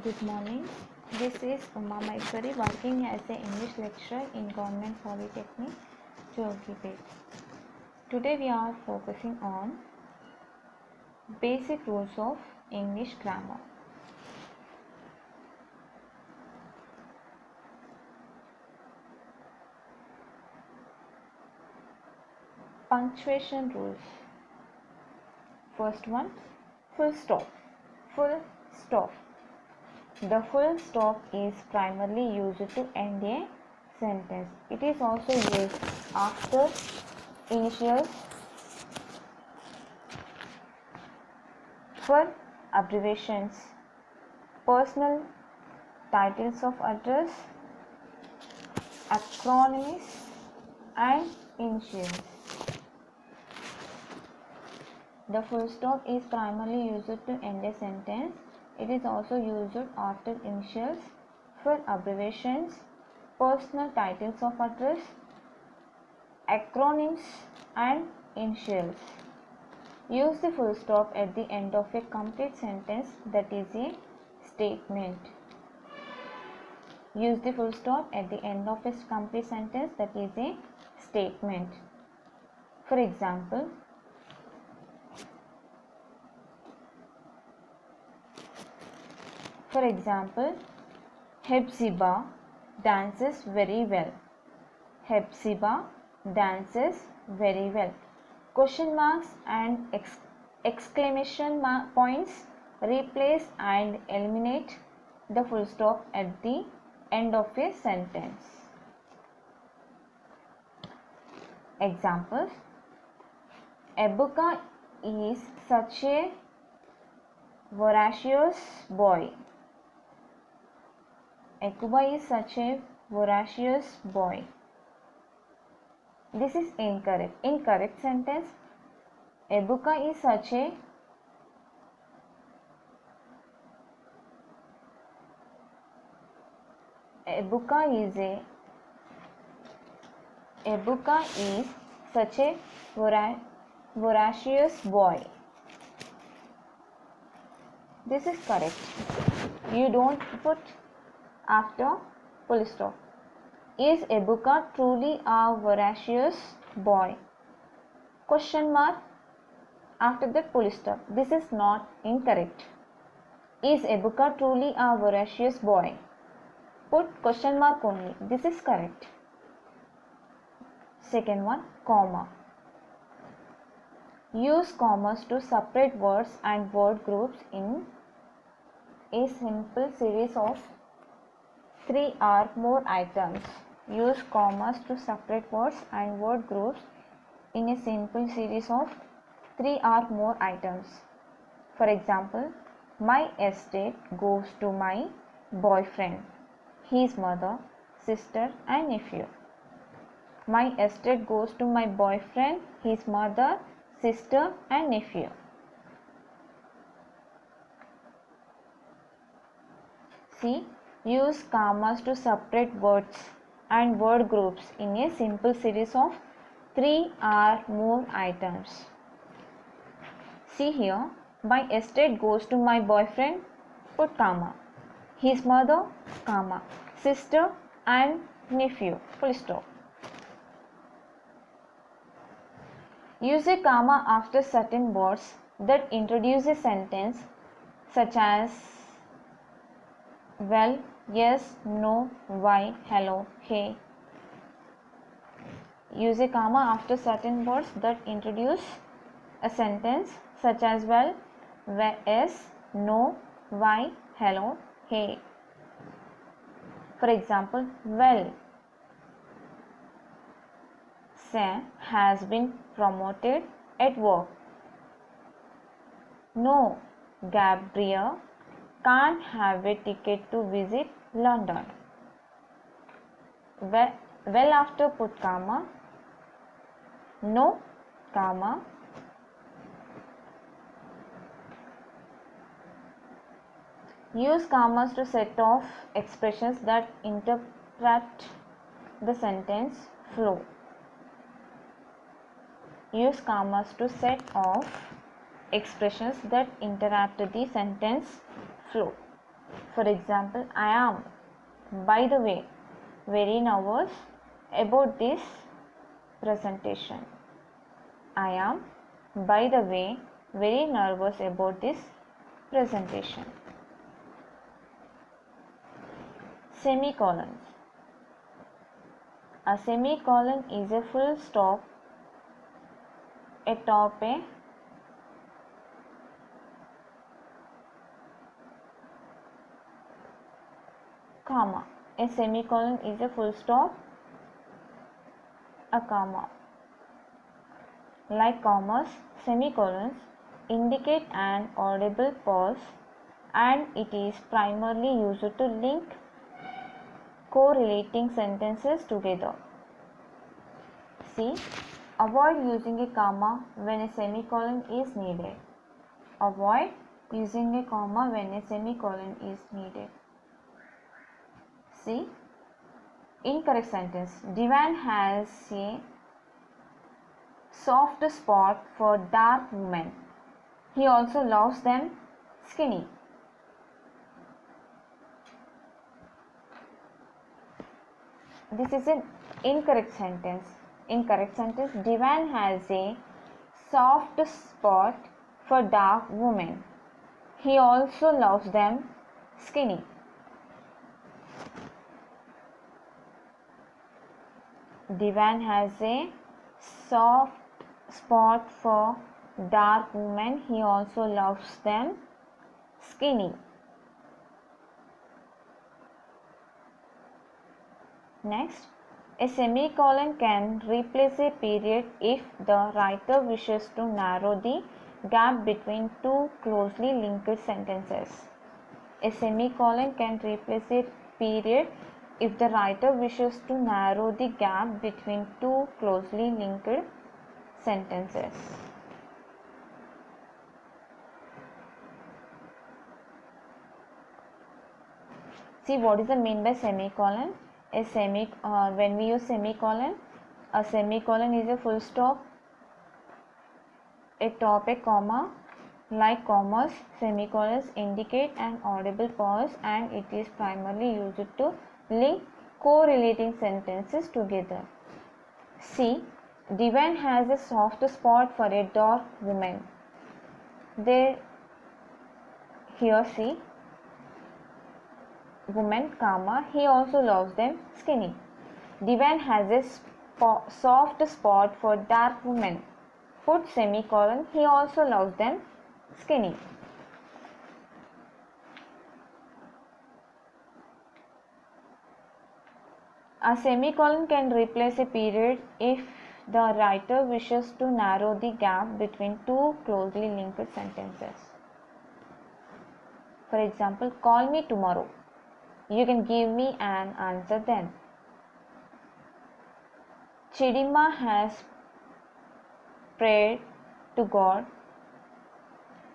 Good morning. This is Uma Maheshwari working as an English lecturer in Government Polytechnic, Jogipet. Today we are focusing on basic rules of English grammar. Punctuation rules. First one, full stop. Full stop. The full stop is primarily used to end a sentence. It is also used after initials, for abbreviations, personal titles of address, acronyms, and initials. The full stop is primarily used to end a sentence. It is also used after initials, for abbreviations, personal titles of address, acronyms, and initials. Use the full stop at the end of a complete sentence, that is a statement. Use the full stop at the end of a complete sentence, that is a statement. For example, Hepzibah dances very well. Hepzibah dances very well. Question marks and exclamation points replace and eliminate the full stop at the end of a sentence. Examples: Ebuka is such a voracious boy. Ekuba is such a voracious boy. This is incorrect. Incorrect sentence: Ebuka is such a Ebuka is such a voracious boy. This is correct. You don't put after full stop. Is Ebuka truly a voracious boy? Question mark after the full stop. This is not incorrect. Is Ebuka truly a voracious boy? Put question mark only. This is correct. Second one, comma. Use commas to separate words and word groups in a simple series of 3 or more items. Use commas to separate words and word groups in a simple series of 3 or more items. For example, my estate goes to my boyfriend, his mother, sister, and nephew. My estate goes to my boyfriend, his mother, sister, and nephew. See, use commas to separate words and word groups in a simple series of 3 or more items. See here, my estate goes to my boyfriend, put comma, his mother, comma, sister, and nephew, full stop. Use a comma after certain words that introduce a sentence, such as well, yes, no, why, hello, hey. Use a comma after certain words that introduce a sentence, such as well, yes, no, why, hello, hey. For example, well, Sam has been promoted at work. No, Gabriel can't have a ticket to visit London. Well after put comma, no, comma. Use commas to set off expressions that interrupt the sentence flow. Use commas to set off expressions that interrupt the sentence flow. For example, I am, by the way, very nervous about this presentation. I am, by the way, very nervous about this presentation. Semicolons. A semicolon is a full stop atop a comma. A semicolon is a full stop, a comma. Like commas, semicolons indicate an audible pause, and it is primarily used to link correlating sentences together. C. Avoid using a comma when a semicolon is needed. Avoid using a comma when a semicolon is needed. C. Incorrect sentence. Divan has a soft spot for dark women. He also loves them skinny. This is an incorrect sentence. Incorrect sentence. Divan has a soft spot for dark women. He also loves them skinny. Divan has a soft spot for dark women. He also loves them skinny. Next, a semicolon can replace a period if the writer wishes to narrow the gap between two closely linked sentences. A semicolon can replace a period if the writer wishes to narrow the gap between two closely linked sentences. See, what is the mean by semicolon? When we use semicolon, a semicolon is a full stop atop a comma. Like commas, semicolons indicate an audible pause, and it is primarily used to link correlating sentences together. C. Divan has a soft spot for a dark woman. Here see woman, comma, he also loves them skinny. Divan has a soft spot for dark women. Put semicolon, he also loves them skinny. A semicolon can replace a period if the writer wishes to narrow the gap between two closely linked sentences. For example, call me tomorrow. You can give me an answer then. Chidima has prayed to God.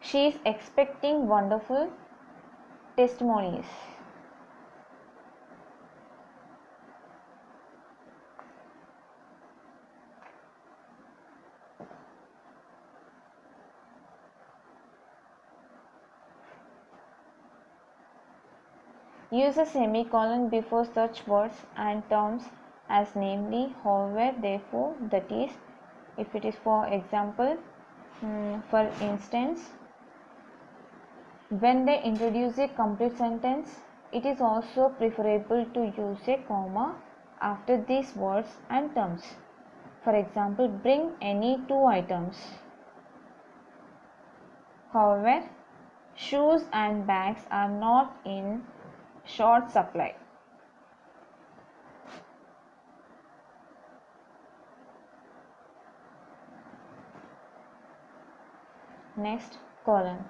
She is expecting wonderful testimonies. Use a semicolon before such words and terms as namely, however, therefore, that is. If it is for example, for instance, when they introduce a complete sentence, it is also preferable to use a comma after these words and terms. For example, bring any two items. However, shoes and bags are not in short supply. Next, colon.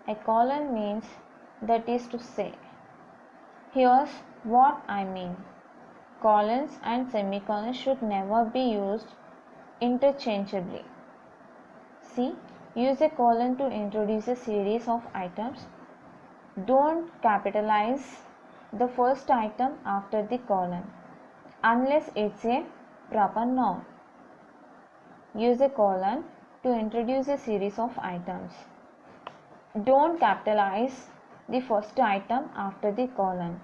A colon means that is to say. Here's what I mean. Colons and semicolons should never be used interchangeably. C. Use a colon to introduce a series of items. Don't capitalize the first item after the colon unless it's a proper noun. Use a colon to introduce a series of items. Don't capitalize the first item after the colon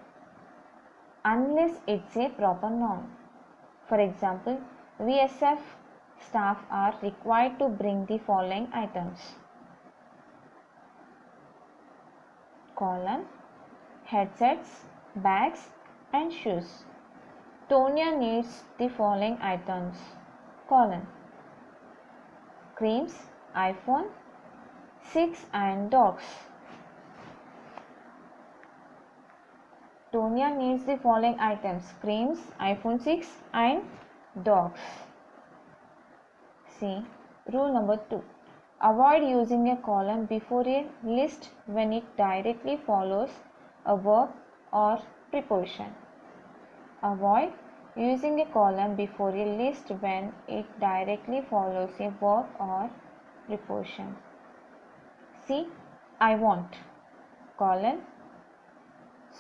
unless it's a proper noun. For example, VSF staff are required to bring the following items: colon, headsets, bags and shoes. Tonya needs the following items: colon, creams, iPhone 6 and dogs. Tonya needs the following items: creams, iPhone 6 and dogs. See, rule number 2. Avoid using a colon before a list when it directly follows a verb or preposition. Avoid using a colon before a list when it directly follows a verb or preposition. See, I want, colon,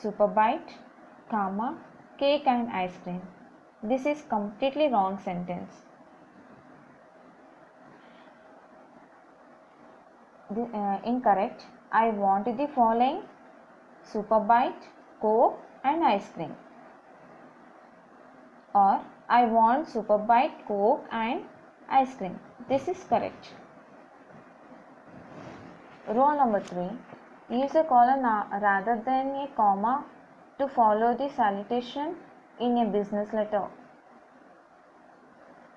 Superbite, comma, cake and ice cream. This is completely wrong sentence. Incorrect. I want the following: Superbite, Coke and ice cream. Or I want Superbite, Coke and ice cream. This is correct. Rule number 3. Use a colon rather than a comma to follow the salutation in a business letter.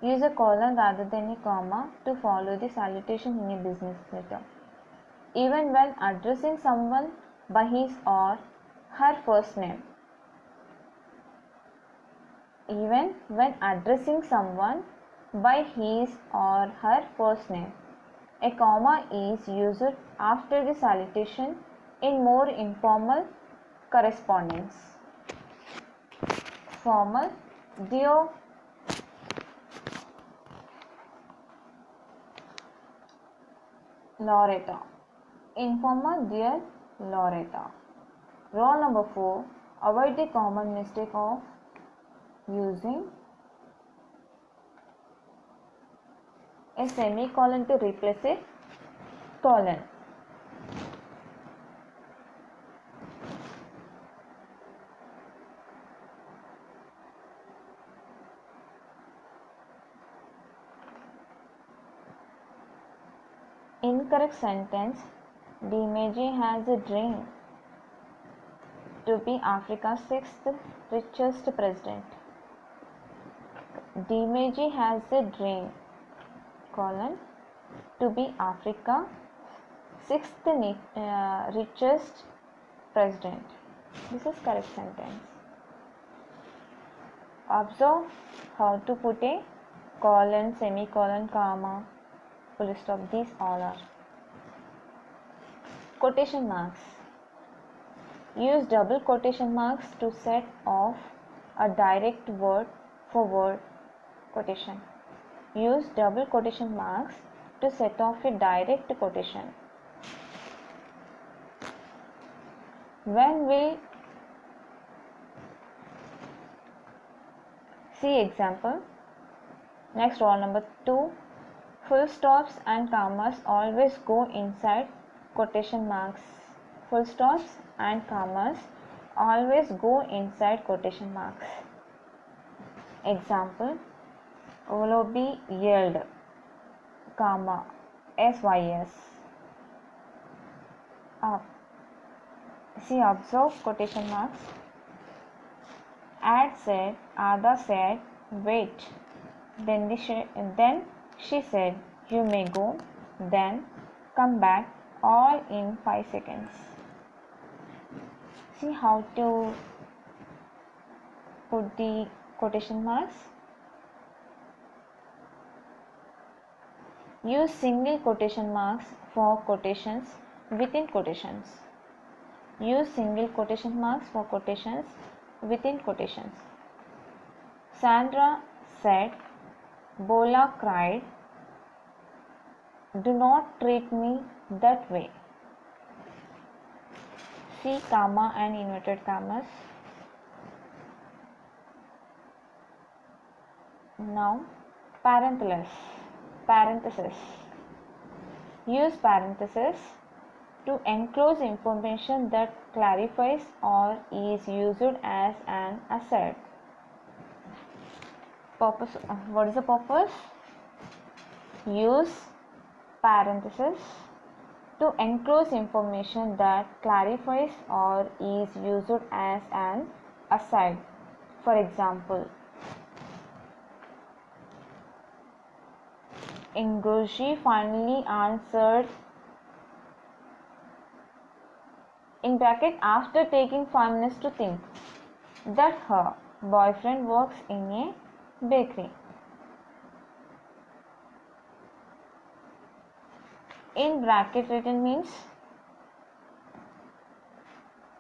Use a colon rather than a comma to follow the salutation in a business letter. Even when addressing someone by his or her first name. Even when addressing someone by his or her first name, a comma is used after the salutation in more informal correspondence. Formal: Dear Loretta. Informal: Dear Loretta. Rule number 4. Avoid the common mistake of using a semicolon to replace a colon. Incorrect sentence: Dimeji has a dream to be Africa's 6th richest president. Dimeji has a dream, colon, to be Africa's 6th richest president. This is correct sentence. Observe how to put a colon, semicolon, comma, full stop. These all are. Quotation marks. Use double quotation marks to set off a direct word for word quotation. Use double quotation marks to set off a direct quotation. When will see example. Next, rule number 2. Full stops and commas always go inside quotation marks. Full stops and commas always go inside quotation marks. Example: Olobi yelled, comma, SYS. Up. See, observe quotation marks. Ad said, Ada said, wait. Then she said, you may go. Then come back, all in 5 seconds. See how to put the quotation marks. Use single quotation marks for quotations within quotations. Use single quotation marks for quotations within quotations. Sandra said, Bola cried, do not treat me that way. See comma and inverted commas. Now parenthesis. Use parenthesis to enclose information that clarifies or is used as an aside. Purpose. What is the purpose? Use parenthesis to enclose information that clarifies or is used as an aside. For example, Ngozi finally answered in bracket after taking 5 minutes to think that her boyfriend works in a bakery. In bracket written means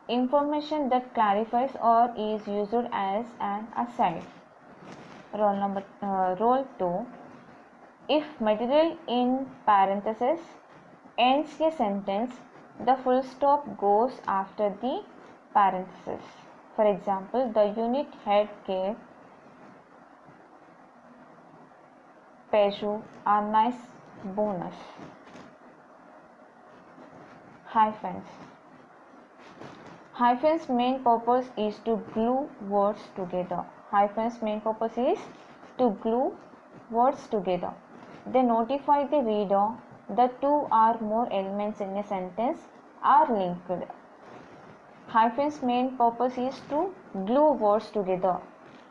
information that clarifies or is used as an aside. Role 2. If material in parenthesis ends a sentence, the full stop goes after the parenthesis. For example, the unit head gave Peju a nice bonus. Hyphens. Hyphens main purpose is to glue words together. Hyphens main purpose is to glue words together. They notify the reader that two or more elements in a sentence are linked. Hyphens main purpose is to glue words together.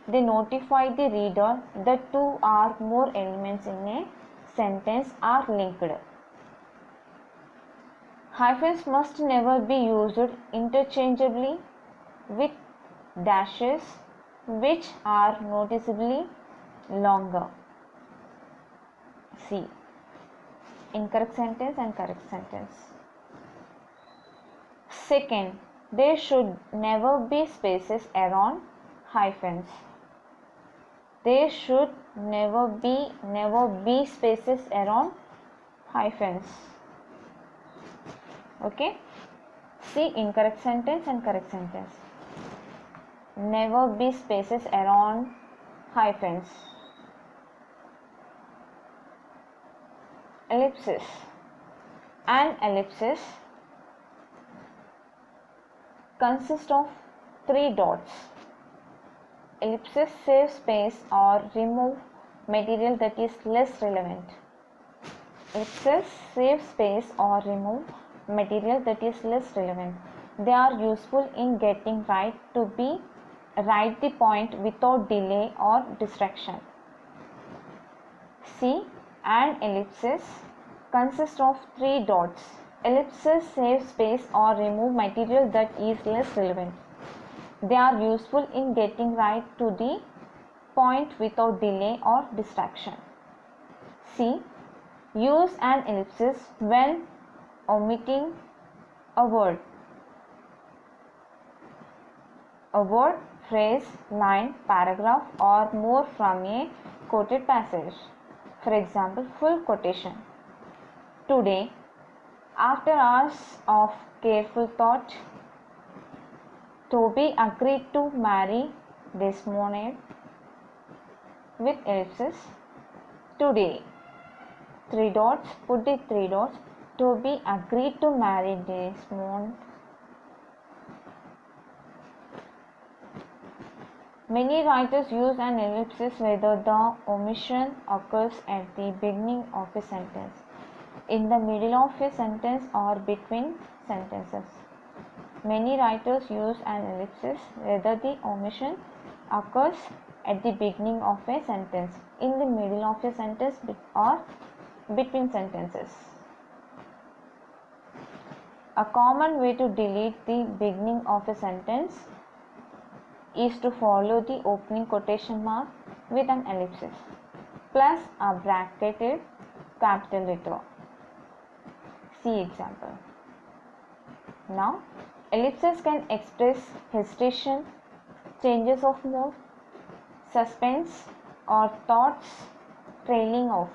They notify the reader that two or more elements in a sentence are linked. Hyphens must never be used interchangeably with dashes, which are noticeably longer. See incorrect sentence and correct sentence. Second, there should never be spaces around hyphens. There should never be spaces around hyphens. Okay, see incorrect sentence and correct sentence. Never be spaces around hyphens. Ellipsis. An ellipsis consists of 3 dots. Ellipses save space or remove material that is less relevant. Ellipses save space or remove material that is less relevant. They are useful in getting right the point without delay or distraction. See, an ellipsis consists of 3 dots. Ellipses save space or remove material that is less relevant. They are useful in getting right to the point without delay or distraction. C. Use an ellipsis when omitting a word, phrase, line, paragraph, or more from a quoted passage. For example, full quotation. Today, after hours of careful thought, Toby agreed to marry Desmond with ellipsis. Today, 3 dots, put the 3 dots. Toby agreed to marry Desmond. Many writers use an ellipsis whether the omission occurs at the beginning of a sentence, in the middle of a sentence, or between sentences. Many writers use an ellipsis whether the omission occurs at the beginning of a sentence, in the middle of a sentence, or between sentences. A common way to delete the beginning of a sentence is to follow the opening quotation mark with an ellipsis plus a bracketed capital letter. See example. Now, ellipses can express hesitation, changes of mood, suspense, or thoughts trailing off.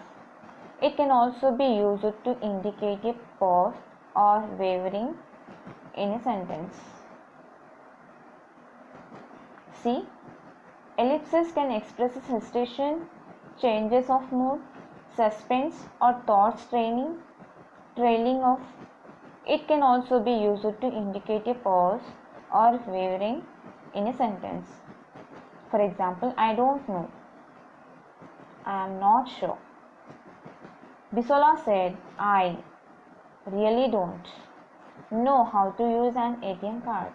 It can also be used to indicate a pause or wavering in a sentence. See, ellipses can express hesitation, changes of mood, suspense, or thoughts trailing off. It can also be used to indicate a pause or wavering in a sentence. For example, I don't know, I am not sure. Bisola said, I really don't know how to use an ATM card.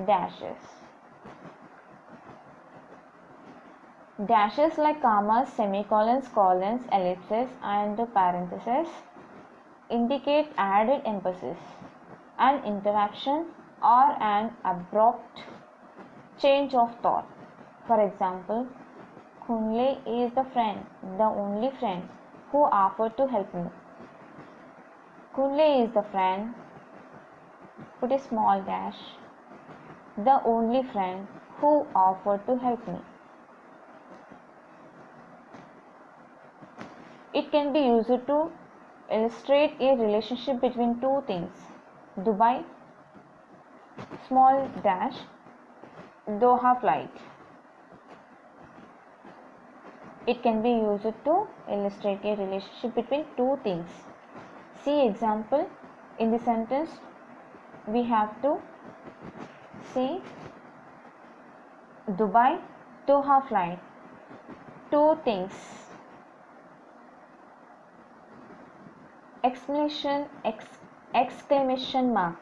Dashes. Dashes like commas, semicolons, colons, ellipses, and parentheses indicate added emphasis, an interaction, or an abrupt change of thought. For example, Kunle is the only friend who offered to help me. Kunle is the friend, put a small dash, the only friend who offered to help me. It can be used to illustrate a relationship between two things. Dubai, small dash, Doha flight. It can be used to illustrate a relationship between two things. See example in the sentence. We have to see Dubai, Doha flight. Two things. Exclamation mark.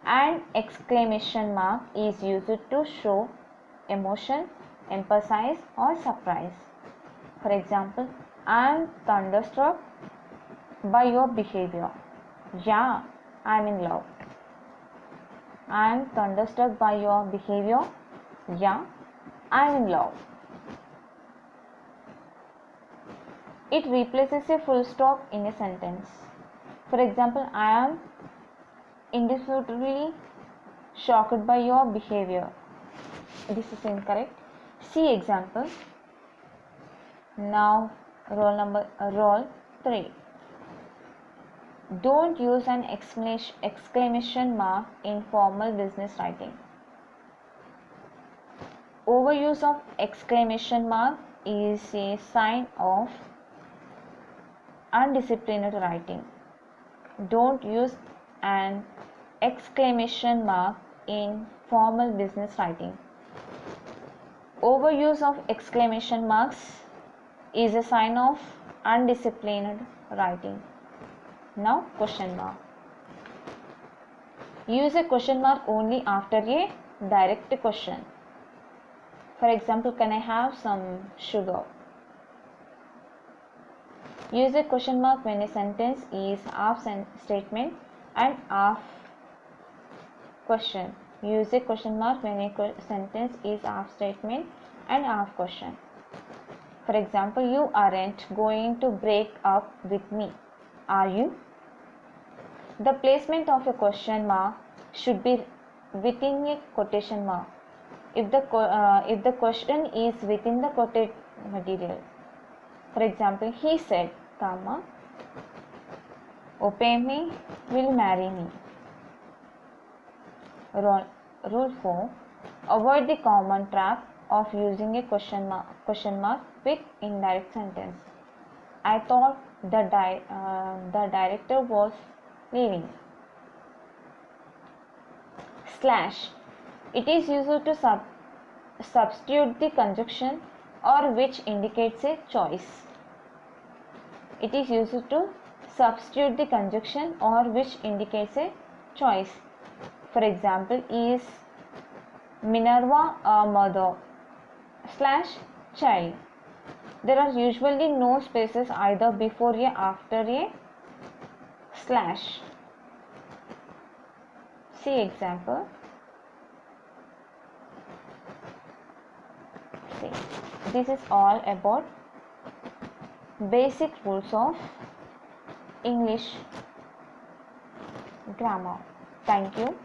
An exclamation mark is used to show emotion, emphasize, or surprise. For example, I am thunderstruck by your behavior. Yeah, I am in love. I am thunderstruck by your behavior. Yeah, I am in love. It replaces a full stop in a sentence. For example, I am indisputably shocked by your behavior. This is incorrect. See example. Now roll 3. Don't use an exclamation mark in formal business writing. Overuse of exclamation mark is a sign of undisciplined writing. Don't use an exclamation mark in formal business writing. Overuse of exclamation marks is a sign of undisciplined writing. Now question mark. Use a question mark only after a direct question. For example, can I have some sugar? Use a question mark when a sentence is half statement and half question. Use a question mark when a sentence is half statement and half question. For example, you aren't going to break up with me, are you? The placement of a question mark should be within a quotation mark if the question is within the quoted material. For example, he said, comma, Opemi will marry me. Rule 4. Avoid the common trap of using a question mark with indirect sentence. I thought the director was leaving. Slash. It is used to substitute the conjunction or which indicates a choice. It is used to substitute the conjunction or which indicates a choice. For example, is Minerva a mother / child? There are usually no spaces either before or after a slash. See example. See, this is all about basic rules of English grammar. Thank you.